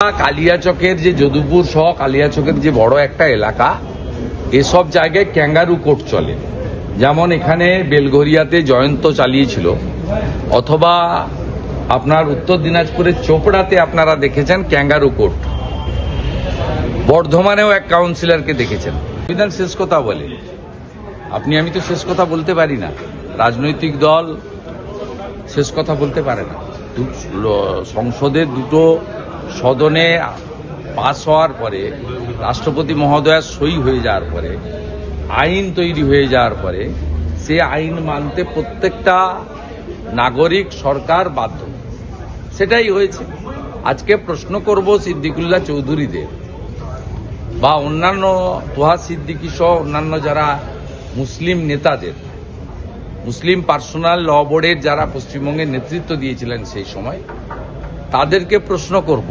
কালিয়াচকের যে যদুপুর সহ কালিয়াচকের যে বড় একটা এলাকা, এসব জায়গায় ক্যাঙ্গারু কোর্ট চলে। যেমন এখানে বেলঘরিয়াতে জয়ন্ত চালিয়েছিল, অথবা আপনার উত্তর দিনাজপুরের চোপড়াতে আপনারা দেখেছেন ক্যাঙ্গারু কোর্ট। বর্ধমানেও এক কাউন্সিলরকে দেখেছেন। সংবিধান শেষ কথা বলে, আমি তো শেষ কথা বলতে পারি না, রাজনৈতিক দল শেষ কথা বলতে পারে না। সংসদের দুটো সদনে পাস হওয়ার পরে, রাষ্ট্রপতি মহোদয়ের সই হয়ে যাওয়ার পরে, আইন তৈরি হয়ে যাওয়ার পরে, সে আইন মানতে প্রত্যেকটা নাগরিক সরকার বাধ্য। সেটাই হয়েছে। আজকে প্রশ্ন করব সিদ্দিকুল্লাহ চৌধুরীদের বা অন্যান্য তোহা সিদ্দিকী সহ অন্যান্য যারা মুসলিম নেতাদের, মুসলিম পার্সোনাল ল বোর্ডের যারা পশ্চিমবঙ্গের নেতৃত্ব দিয়েছিলেন সেই সময়, তাদেরকে প্রশ্ন করব,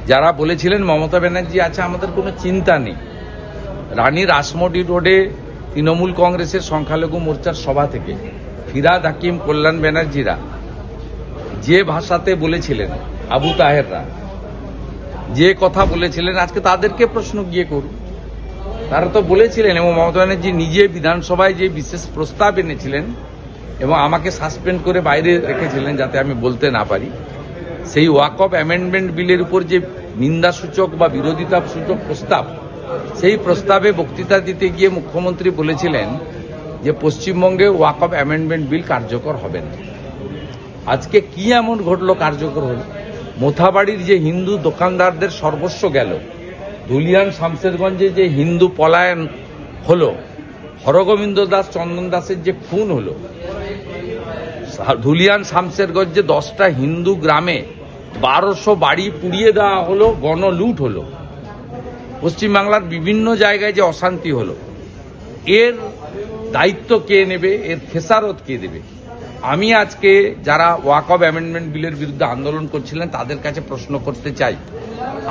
যারা বলেছিলেন মমতা ব্যানার্জি আছে, আমাদের কোনো চিন্তা নেই। রানী রাসমণি রোডে তৃণমূল কংগ্রেসের সংখ্যালঘু মোর্চার সভা থেকে ফিরাদ হাকিম, কল্যাণ ব্যানার্জিরা যে ভাষাতে বলেছিলেন, আবু তাহেররা যে কথা বলেছিলেন, আজকে তাদেরকে প্রশ্ন গিয়ে করুন। তারা তো বলেছিলেন, এবং মমতা ব্যানার্জি নিজে বিধানসভায় যে বিশেষ প্রস্তাব এনেছিলেন এবং আমাকে সাসপেন্ড করে বাইরে রেখেছিলেন যাতে আমি বলতে না পারি, সেই ওয়াকফ অ্যামেন্ডমেন্ট বিলের উপর যে নিন্দাসূচক বা বিরোধিতা সূচক প্রস্তাব, সেই প্রস্তাবে বক্তৃতা দিতে গিয়ে মুখ্যমন্ত্রী বলেছিলেন যে পশ্চিমবঙ্গে ওয়াকফ অ্যামেন্ডমেন্ট বিল কার্যকর হবে না। আজকে কি এমন ঘটল কার্যকর হল? মোথাবাড়ির যে হিন্দু দোকানদারদের সর্বস্ব গেল, ধুলিয়ান শামশেরগঞ্জে যে হিন্দু পলায়ন হলো, হরগোবিন্দ দাস চন্দন দাসের যে খুন হলো, ধুলিয়ান শামশেরগঞ্জে 10টা হিন্দু গ্রামে 1200 বাড়ি পুড়িয়ে দেওয়া হলো, গণলুট হলো, পশ্চিমবাংলার বিভিন্ন জায়গায় যে অশান্তি হলো, এর দায়িত্ব কে নেবে? এর খেসারত কে দেবে? আমি আজকে যারা ওয়াকফ অ্যামেন্ডমেন্ট বিলের বিরুদ্ধে আন্দোলন করছিলেন তাদের কাছে প্রশ্ন করতে চাই।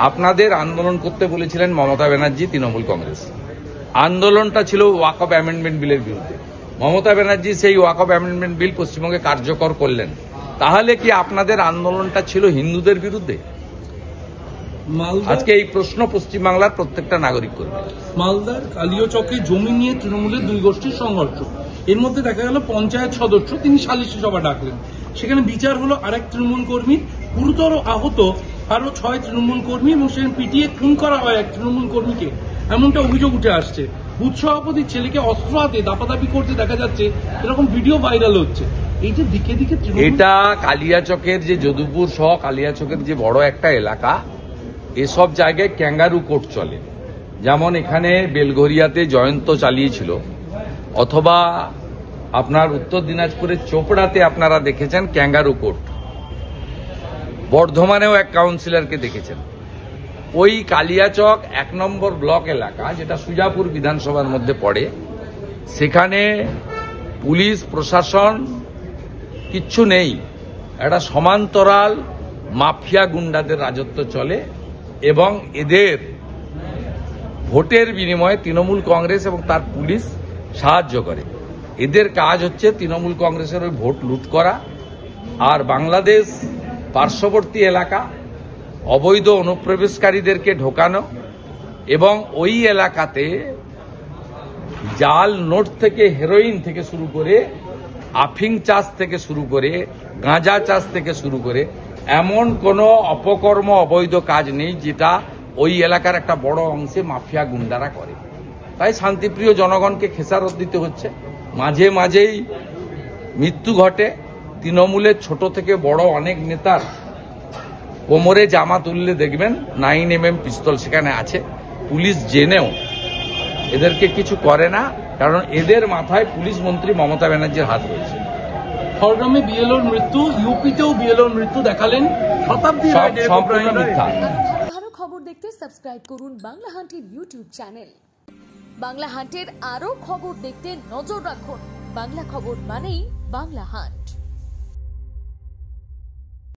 আপনাদের আন্দোলন করতে বলেছিলেন মমতা ব্যানার্জি, তৃণমূল কংগ্রেস। আন্দোলনটা ছিল ওয়াকফ অ্যামেন্ডমেন্ট বিলের বিরুদ্ধে। মমতা ব্যানার্জি সেই ওয়াকফ অ্যামেন্ডমেন্ট বিল পশ্চিমবঙ্গে কার্যকর করলেন। তাহলে কি আপনাদের আন্দোলনটা ছিল হিন্দুদের বিরুদ্ধে? আজকে এই প্রশ্ন পশ্চিমবাংলার প্রত্যেকটা নাগরিক করবে। মালদার কালিয়াচকে জমি নিয়ে তৃণমূলের দুই গোষ্ঠীর সংঘর্ষ, এর মধ্যে দেখা গেল পঞ্চায়েত সদস্য তিনি সালিশি সভা ডাকলেন, সেখানে বিচার হলো আরেক তৃণমূল কর্মীর, গুরুতর আহত আরো 6 তৃণমূল কর্মী, এবং সেখানে পিটিয়ে খুন করা হয় এক তৃণমূল কর্মীকে, এমনটা অভিযোগ উঠে আসছে। বুথ সভাপতির ছেলেকে অস্ত্র হাতে দাপাদাপি করতে দেখা যাচ্ছে, এরকম ভিডিও ভাইরাল হচ্ছে। এই যে দিকে দিকে এটা কালিয়াচকের যে যদুপুর সহ কালিয়াচকের যে বড় একটা এলাকা, এসব জায়গায় ক্যাঙ্গারু কোর্ট চলে। যেমন এখানে বেলঘরিয়াতে জয়ন্ত চালিয়েছিল, অথবা আপনার উত্তর দিনাজপুরের চোপড়াতে আপনারা দেখেছেন ক্যাঙ্গারু কোর্ট। বর্ধমানেও এক কাউন্সিলরকে দেখেছেন। ওই কালিয়াচক 1 নম্বর ব্লক এলাকা, যেটা সুজাপুর বিধানসভার মধ্যে পড়ে, সেখানে পুলিশ প্রশাসন কিচ্ছু নেই। একটা সমান্তরাল মাফিয়া গুন্ডাদের রাজত্ব চলে, এবং এদের ভোটের বিনিময়ে তৃণমূল কংগ্রেস এবং তার পুলিশ সাহায্য করে। এদের কাজ হচ্ছে তৃণমূল কংগ্রেসের ওই ভোট লুট করা, আর বাংলাদেশ পার্শ্ববর্তী এলাকা অবৈধ অনুপ্রবেশকারীদেরকে ঢোকানো, এবং ওই এলাকাতে জাল নোট থেকে, হেরোইন থেকে শুরু করে, আফিং চাষ থেকে শুরু করে, গাঁজা চাষ থেকে শুরু করে, এমন কোনো অপকর্ম, অবৈধ কাজ নেই যেটা ওই এলাকার একটা বড় অংশে মাফিয়া গুন্ডারা করে। তাই শান্তিপ্রিয় জনগণকে খেসারত দিতে হচ্ছে। মাঝে মাঝেই মৃত্যু ঘটে। তৃণমূলের ছোট থেকে বড় অনেক নেতার কোমরে জামা তুললে দেখবেন 9mm পিস্তল সেখানে আছে। পুলিশ জেনেও এদেরকে কিছু করে না, কারণ এদের মাথায় পুলিশ মন্ত্রী মমতা ব্যানার্জির হাত রয়েছে। খড়গ্রামে বিএলওর মৃত্যু, ইউপিতেও বিএলওর মৃত্যু দেখালেন শতাব্দী সম্পূর্ণ মিথ্যা। আরো খবর দেখতে সাবস্ক্রাইব করুন বাংলা হান্টের ইউটিউব চ্যানেল। বাংলা হান্টের আরো খবর দেখতে নজর রাখুন। বাংলা খবর মানেই বাংলা হান্ট।